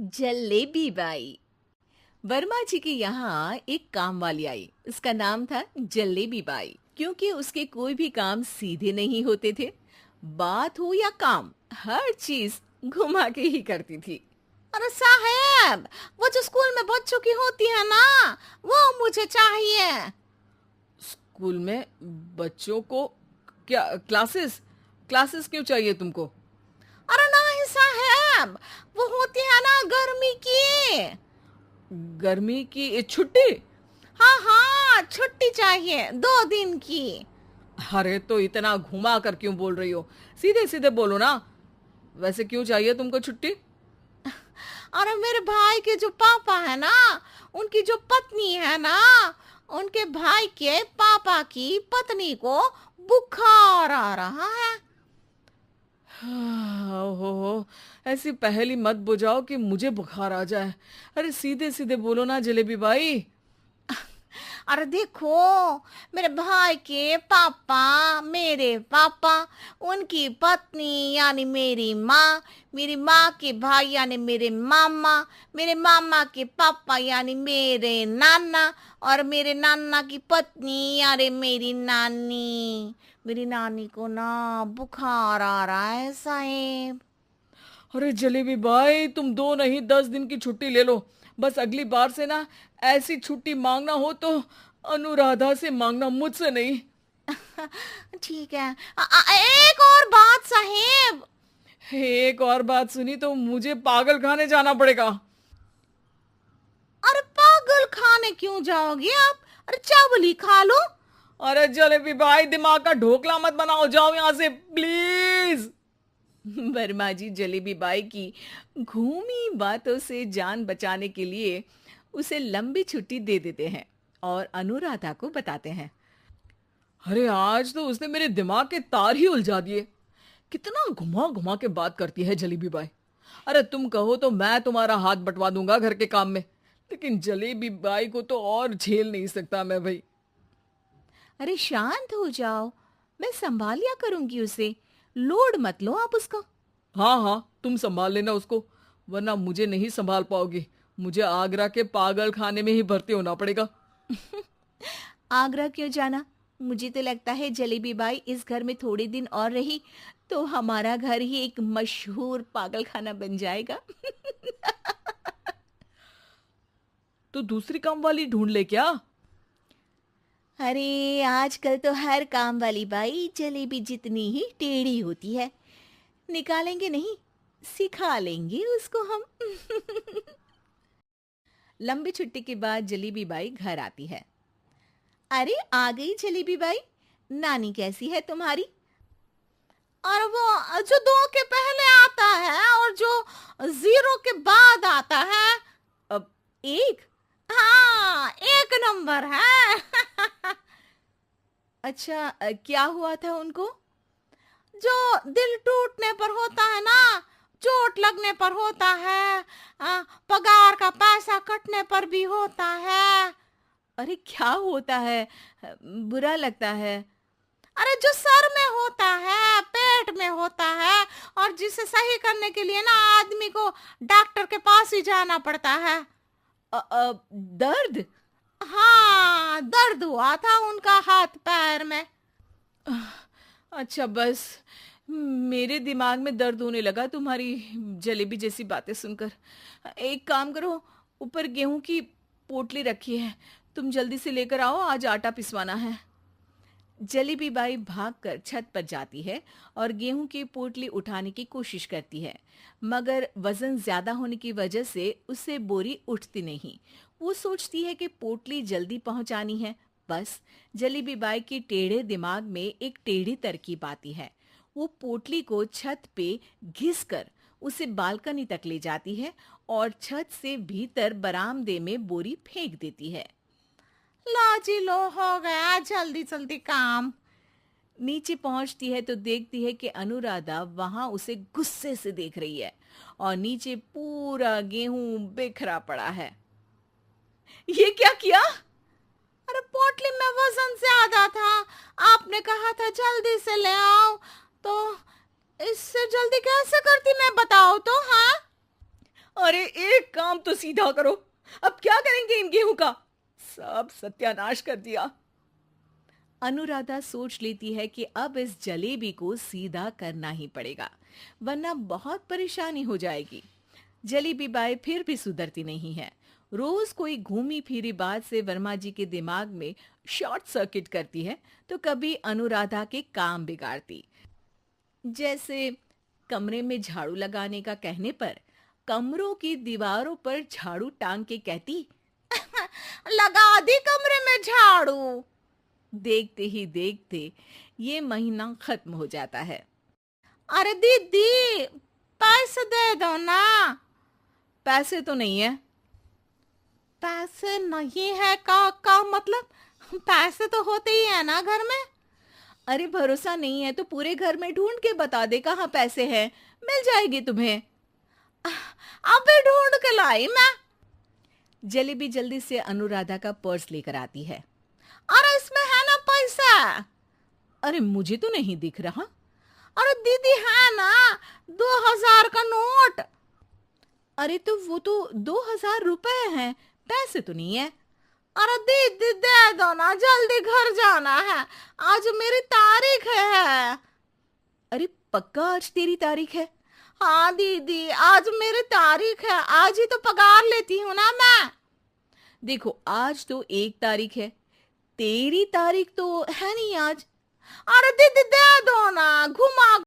Jalebi by. Verma जी के यहाँ एक काम वाली आई। उसका नाम था जलेबी बाई, क्योंकि उसके कोई भी काम सीधे नहीं होते थे। बात हो या काम, हर चीज घुमा के ही करती थी। अरे साहब, वो जो स्कूल में बच्चों की होती है ना, वो मुझे चाहिए। स्कूल में बच्चों को क्या क्लासेस क्लासेस क्यों चाहिए तुमको? अरे नहीं साहब, वो होती है ना गर्मी की। गर्मी की छुट्टी? हाँ हाँ, छुट्टी चाहिए 2 दिन की। अरे तो इतना घुमा कर क्यों बोल रही हो? सीधे सीधे बोलो ना। वैसे क्यों चाहिए तुमको छुट्टी? अरे मेरे भाई के जो पापा है ना, उनकी जो पत्नी है ना, उनके भाई के पापा की पत्नी को बुखार आ रहा है। ओहो, ऐसी पहेली मत बुझाओ कि मुझे बुखार आ जाए। अरे सीधे सीधे बोलो ना जलेबी बाई। अरे देखो, मेरे भाई के पापा, मेरे पापा, उनकी पत्नी यानी मेरी माँ के भाई यानी मेरे मामा के पापा यानी मेरे नाना, और मेरे नाना की पत्नी यानी मेरी नानी को ना बुखार आ रहा है साहेब। अरे जलेबी भाई, तुम 2 नहीं 10 दिन की छुट्टी ले लो। बस अगली बार से ना ऐसी छुट्टी मांगना हो तो अनुराधा से मांगना, मुझसे नहीं। ठीक है। एक और बात साहेब। एक और बात सुनी तो मुझे पागल खाने जाना पड़ेगा। अरे पागल खाने क्यों जाओगे आप? अरे चावल ही खा लो। अरे जलेबी भाई, दिमाग का ढोकला मत बनाओ, जाओ यहाँ से प्लीज। वर्मा जी जलेबी बाई की घूमी बातों से जान बचाने के लिए उसे लंबी छुट्टी दे देते हैं और अनुराधा को बताते हैं। अरे आज तो उसने मेरे दिमाग के तार ही उलझा दिए। कितना घुमा घुमा के बात करती है जलेबी बाई। अरे तुम कहो तो मैं तुम्हारा हाथ बंटवा दूंगा घर के काम में, लेकिन जलेबी बाई को तो और झेल नहीं सकता मैं भाई। अरे शांत हो जाओ, मैं संभाल लिया करूंगी उसे। लोड मत लो आप उसको। हाँ हाँ, तुम संभाल लेना उसको, वरना मुझे नहीं संभाल पाओगी। मुझे आगरा के पागल खाने में ही भर्ती होना पड़ेगा। आगरा क्यों जाना? मुझे तो लगता है जलेबी बाई इस घर में थोड़े दिन और रही तो हमारा घर ही एक मशहूर पागल खाना बन जाएगा। तो दूसरी काम वाली ढूंढ ले क्या? अरे आजकल तो हर काम वाली बाई जलेबी जितनी ही टेढ़ी होती है। निकालेंगे नहीं, सिखा लेंगे उसको हम। लंबी छुट्टी के बाद जलेबी बाई घर आती है। अरे आ गई जलेबी बाई, नानी कैसी है तुम्हारी? और वो जो 2 के पहले आता है और जो 0 के बाद आता है। अब एक, हाँ 1 नंबर है। अच्छा, क्या हुआ था उनको? जो दिल टूटने पर होता है ना, चोट लगने पर होता है, पगार का पैसा कटने पर भी होता है। अरे क्या होता है? बुरा लगता है। अरे जो सर में होता है, पेट में होता है, और जिसे सही करने के लिए ना आदमी को डॉक्टर के पास ही जाना पड़ता है। दर्द? हाँ, दर्द हुआ था उनका हाथ पैर में। अच्छा बस, मेरे दिमाग में दर्द होने लगा तुम्हारी जलेबी जैसी बातें सुनकर। एक काम करो, ऊपर गेहूं की पोटली रखी है, तुम जल्दी से लेकर आओ, आज आटा पिसवाना है। जलेबी बाई भागकर छत पर जाती है और गेहूं की पोटली उठाने की कोशिश करती है, मगर वजन ज्यादा होने की वजह से उससे बोरी उठती नहीं। वो सोचती है कि पोटली जल्दी पहुंचानी है। बस जलेबी बाई के टेढ़े दिमाग में एक टेढ़ी तरकीब आती है। वो पोटली को छत पे घिस कर उसे बालकनी तक ले जाती है और छत से भीतर बरामदे में बोरी फेंक देती है। लो जी लो, हो गया जल्दी जल्दी काम। नीचे पहुंचती है तो देखती है कि अनुराधा वहां उसे गुस्से से देख रही है और नीचे पूरा गेहूं बिखरा पड़ा है। ये क्या किया? अरे पोटली में वजन ज्यादा था, आपने कहा था जल्दी से ले आओ, तो इससे जल्दी कैसे करती मैं बताओ तो। हाँ, अरे अब तो सीधा करो, अब क्या करेंगे इन गेहूं का? सब सत्यानाश कर दिया। अनुराधा सोच लेती है कि अब इस जलेबी को सीधा करना ही पड़ेगा, वरना बहुत परेशानी हो जाएगी। जलेबी बाई फिर भी सुधरती नहीं है। रोज कोई घूमी फिरी बात से वर्मा जी के दिमाग में शॉर्ट सर्किट करती है, तो कभी अनुराधा के काम बिगाड़ती। जैसे कमरे में झाड़ू लगाने का कहने पर कमरों की दीवारों पर झाड़ू टांग के कहती, लगा दी कमरे में झाड़ू। देखते ही देखते ये महीना खत्म हो जाता है। अरे दीदी, पैसे दे दो ना। पैसे तो नहीं है। पैसे नहीं है का मतलब? पैसे तो होते ही है ना घर में। अरे भरोसा नहीं है तो पूरे घर में ढूंढ के बता दे कहाँ पैसे हैं, मिल जाएगी तुम्हें। अबे ढूंढ के लाई मैं। जलेबी जल्दी से अनुराधा का पर्स लेकर आती है। अरे इसमें है ना पैसा। अरे मुझे तो नहीं दिख रहा। अरे दीदी है ना, 2000 का नोट। अरे तो वो तो 2000 रुपए हैं, पैसे तो नहीं है। अरे दीदी दे दो ना, जल्दी घर जाना है, आज मेरी तारीख है। अरे पक्का आज तेरी तारीख है? हाँ दीदी, आज मेरी तारीख है, आज ही तो पगार लेती हूँ ना मैं। देखो आज तो 1 तारीख है, तेरी तारीख तो है नहीं आज। अरे दीदी दे दो ना, घुमा